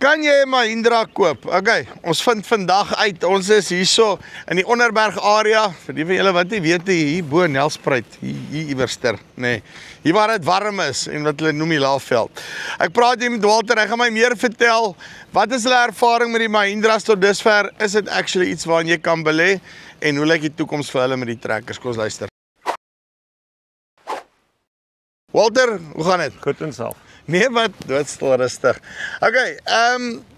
Kan jy 'n Mahindra koop? Okay, ons vind vandag uit, ons is hierso in die Onderberg area, vir die van julle wat nie weet nie, hier bo Nelspruit, hier iewerster, nee. Hier waar dit warm is en wat hulle noem die Laagveld. Ek praat hier met Walter, hy gaan my meer vertel, wat is hulle ervaring met die Mahindras tot dusver? Is dit actually iets waarin jy kan belê? En hoe lyk die toekoms vir hulle met die trekkers? Kom ons luister. Walter, hoe gaan dit? Goed en self. Nee, wat doodstil rustig. Okay,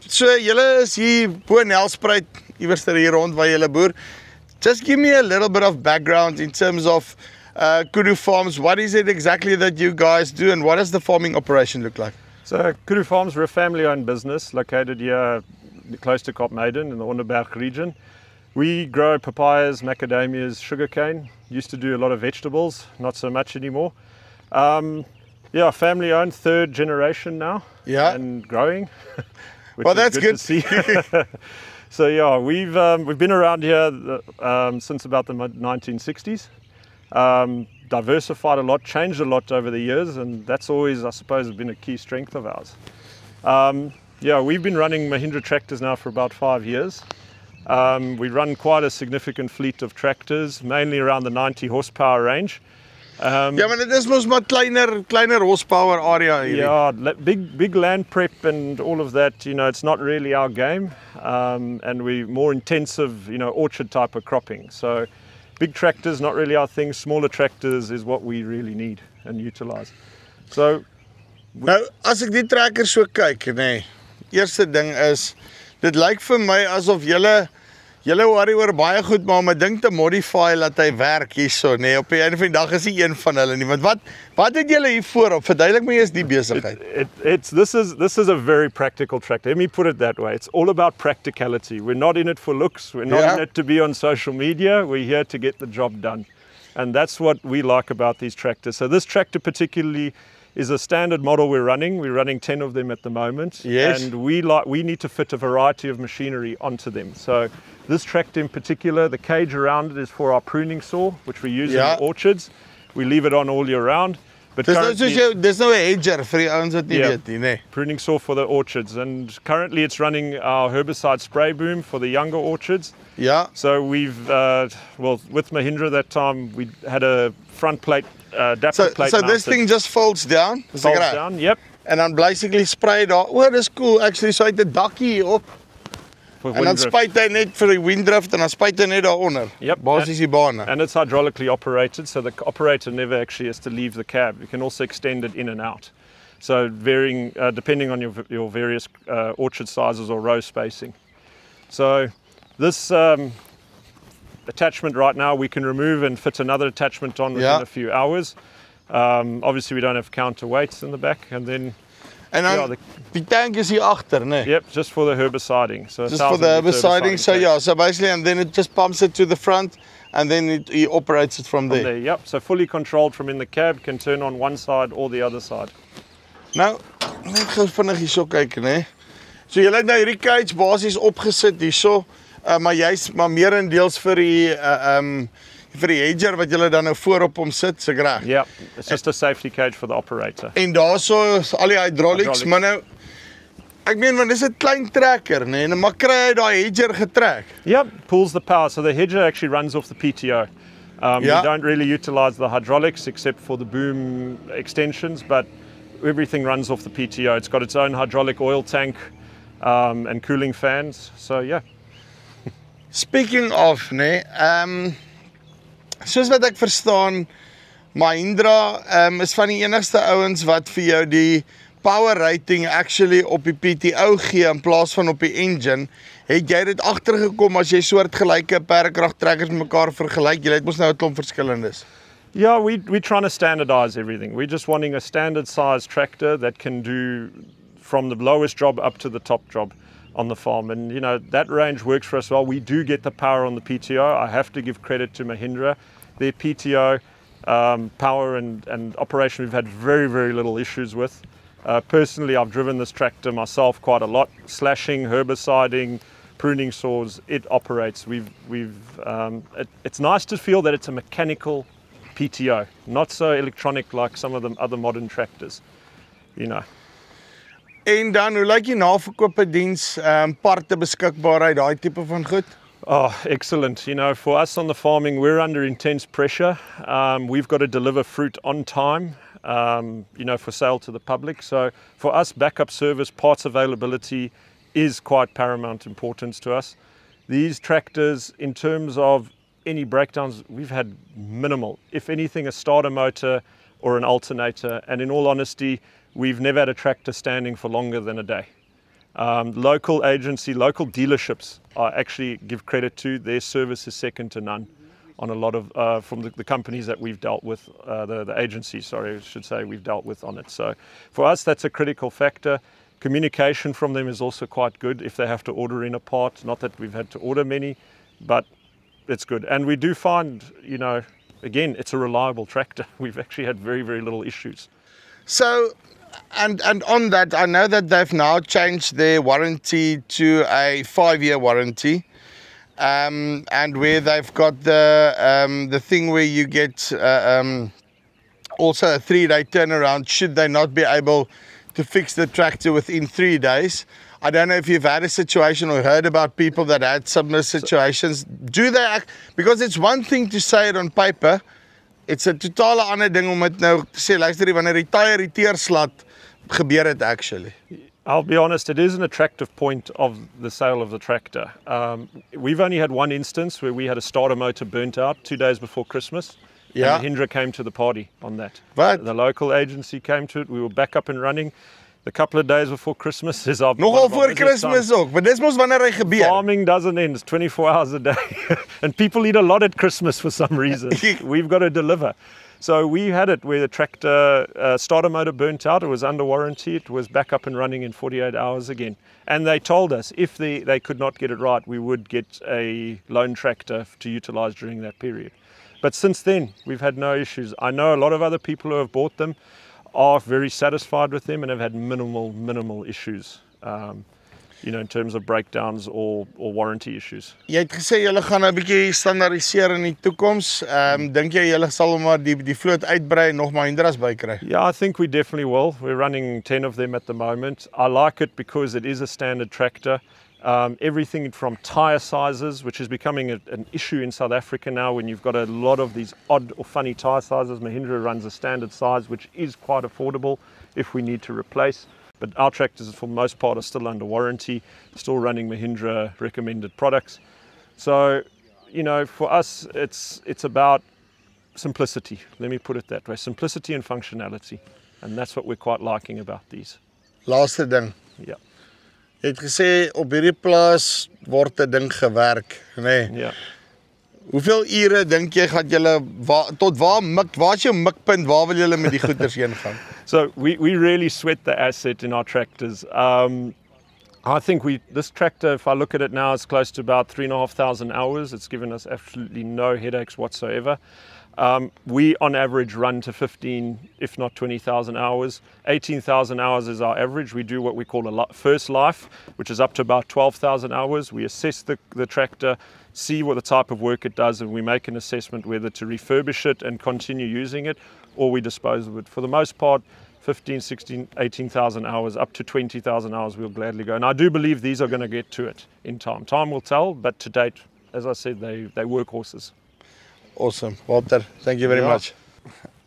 so julle is hier bo Nelspruit, iewerster hier rond waar julle boer. Just give me a little bit of background in terms of Kudu Farms. What is it exactly that you guys do and what does the farming operation look like? So Kudu Farms, we're a family-owned business located here close to Kaapmeiden in the Onderberg region. We grow papayas, macadamias, sugarcane. Used to do a lot of vegetables, not so much anymore. Yeah, family-owned, third generation now, yeah, and growing. Well, that's good to see. So yeah, we've been around here since about the 1960s. Diversified a lot, changed a lot over the years, and that's always, I suppose, been a key strength of ours. Yeah, we've been running Mahindra tractors now for about 5 years. We run quite a significant fleet of tractors, mainly around the 90 horsepower range. Ja, maar dit is mos maar kleiner horsepower area hier. Yeah, big land prep and all of that, you know, it's not really our game. And we're more intensive, you know, orchard type of cropping. So big tractors, not really our thing. Smaller tractors is what we really need and utilize. So nou, as ek die trekker so kyk, nee, eerste ding is, dit lyk vir my asof julle worry oor baie goed, maar om 'n ding te modify laat hy werk hierso, nee, op die einde van die dag is nie een van hulle nie. Want wat het julle hier voorop? Verduidelik my eers die besigheid. This is a very practical tractor. Let me put it that way. It's all about practicality. We're not in it for looks. We're not in it to be on social media. We're here to get the job done. And that's what we like about these tractors. So this tractor particularly is a standard model we're running. We're running 10 of them at the moment. Yes. And we need to fit a variety of machinery onto them. So this tractor in particular, the cage around it is for our pruning saw, which we use in the orchards. We leave it on all year round. But there's no hedger vir die ouens wat nie weet nie, nee. Pruning saw for the orchards, and currently it's running our herbicide spray boom for the younger orchards. Yeah. So we've, well, with Mahindra that time, we had a front plate, adapter plate So mounted. this thing just folds down? Folds down, yep. En dan basically spray daar. Oh, dis cool actually. So hy het 'n dakkie hier op. En dan spuit hy net vir die windrift en dan spuit hy net daaronder. Yep. Basies die bane. And it's hydraulically operated, so the operator never actually has to leave the cab. You can also extend it in and out. So varying, depending on your various orchard sizes or row spacing. So this attachment right now we can remove and fit another attachment on within a few hours. Obviously we don't have counterweights in the back, and then En dan die tank is hier agter, nee. Yep, just for the herbiciding. So just for the herbiciding. So yeah, so basically, and then it just pumps it to the front, and then he operates it from there. Yep, so fully controlled from in the cab, can turn on one side or the other side. Nou, net gou vinnig hierso kyk, nee. So jy het nou hierdie cage basies opgesit hierso, maar jy's maar meerendeels vir die hedger wat julle dan nou voorop hom sit, se reg. Yeah, it's just a safety cage for the operator. En daarso is al die hydraulics, maar nou ek meen want dis 'n klein trekker, nee, en maar kry hy daai hedger getrek. Yep, pulls the power. So the hedger actually runs off the PTO. We don't really utilize the hydraulics except for the boom extensions, but everything runs off the PTO. It's got its own hydraulic oil tank and cooling fans. So yeah. Speaking of, nee, soos wat ek verstaan, Mahindra is van die enigste ouens wat vir jou die power rating actually op die PTO gee in plaas van op die engine. Het jy dit agtergekom as jy soortgelyke perdekragtrekkers met mekaar vergelyk? Jy het mos nou 'n klomp verskillendes. Yeah, we're trying to standardize everything. We're just wanting a standard size tractor that can do from the lowest job up to the top job on the farm. And you know, that range works for us well. We do get the power on the PTO. I have to give credit to Mahindra. Their PTO power and operation we've had very, very little issues with. Personally, I've driven this tractor myself quite a lot. Slashing, herbiciding, pruning saws, it operates. It's nice to feel that it's a mechanical PTO, not so electronic like some of the other modern tractors, you know. En dan, hoe lyk die naverkoopdiens, parte beskikbaarheid, daai tipe van goed? Oh, excellent. You know, for us on the farming, we're under intense pressure. We've got to deliver fruit on time, you know, for sale to the public. So for us, backup service, parts availability is quite paramount importance to us. These tractors, in terms of any breakdowns, we've had minimal. If anything, a starter motor or an alternator. And in all honesty, we've never had a tractor standing for longer than a day. Local agency, local dealerships, I actually give credit to. Their service is second to none on a lot of, from the companies that we've dealt with, the agencies, sorry, I should say, we've dealt with on it. So for us, that's a critical factor. Communication from them is also quite good if they have to order in a part. Not that we've had to order many, but it's good. And we do find, you know, again, it's a reliable tractor. We've actually had very, very little issues. So, and on that, I know that they've now changed their warranty to a 5-year warranty, and where they've got the thing where you get also a 3-day turnaround should they not be able to fix the tractor within 3 days. I don't know if you've had a situation or heard about people that had similar situations. Do they act, because it's one thing to say it on paper, it's a totale ander ding om dit nou te sê, luister jy, wanneer die tyre die teerslat, gebeur dit actually. I'll be honest, it is an attractive point of the sale of the tractor. We've only had one instance where we had a starter motor burnt out 2 days before Christmas. Yeah. And Mahindra came to the party on that. What? The local agency came to it. We were back up and running. A couple of days before Christmas is our Nogal voor Christmas ook, maar dis mos wanneer hy gebeur. Farming doesn't end, it's 24 hours a day. And people eat a lot at Christmas for some reason. We've got to deliver. So we had it where the tractor starter motor burnt out, it was under warranty, it was back up and running in 48 hours again. And they told us if they could not get it right, we would get a loan tractor to utilize during that period. But since then, we've had no issues. I know a lot of other people who have bought them are very satisfied with them and have had minimal issues, you know, in terms of breakdowns or warranty issues. Jy het gesê julle gaan 'n bietjie standaardiseer in die toekoms. Dink jy julle sal maar die vloot uitbrei en nog Mahindras bykry? Yeah, I think we definitely will. We're running 10 of them at the moment. I like it because it is a standard tractor. Everything from tyre sizes, which is becoming an issue in South Africa now when you've got a lot of these odd or funny tyre sizes. Mahindra runs a standard size, which is quite affordable if we need to replace. But our tractors, for the most part, are still under warranty, still running Mahindra recommended products. So, you know, for us, it's about simplicity. Let me put it that way. Simplicity and functionality. And that's what we're quite liking about these. Laaste ding. Yeah. Jy het gesê op hierdie plaas word 'n ding gewerk, nê? Nee. Yeah. Hoeveel ure dink jy gaan julle tot waar's jou mikpunt? Waar wil julle met die goeders heen gaan? So we really sweat the asset in our tractors. I think this tractor, if I look at it now, is close to about 3,500 hours. It's given us absolutely no headaches whatsoever. We on average run to 15, if not 20,000 hours. 18,000 hours is our average. We do what we call a first life, which is up to about 12,000 hours. We assess the tractor, see what the type of work it does, and we make an assessment whether to refurbish it and continue using it, or we dispose of it. For the most part, 15, 16, 18,000 hours, up to 20,000 hours, we'll gladly go. And I do believe these are going to get to it in time. Time will tell, but to date, as I said, they work horses. Awesome, Walter. Thank you very much.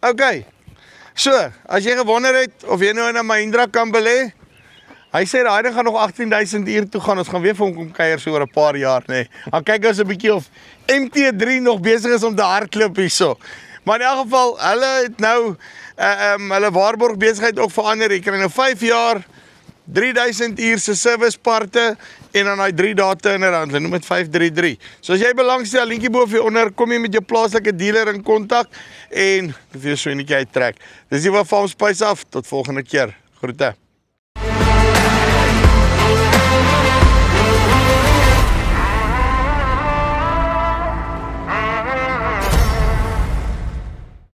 Okay. So, as jy gewonder het of jy nou in 'n Mahindra kan belê, hy sê daai ding gaan nog 18,000 uur toe gaan. Ons gaan weer vir hom kom kuier so oor 'n paar jaar, nê. Nee. Dan kyk ons 'n bietjie of MT3 nog besig is om te hardloop hierso. Maar in elk geval, hulle het nou hulle waarborg besigheid ook verander. Jy kry nou 5 jaar 3,000 uur se serviceparte en dan daai 3 dae turnaround, hulle noem dit 533. So as jy belangstel, linkie bo vir onder, kom jy met jou plaaslike dealer in kontak en vir jou so 'n netjie uittrek. Dis hier waar Farm Spice af. Tot volgende keer. Groete.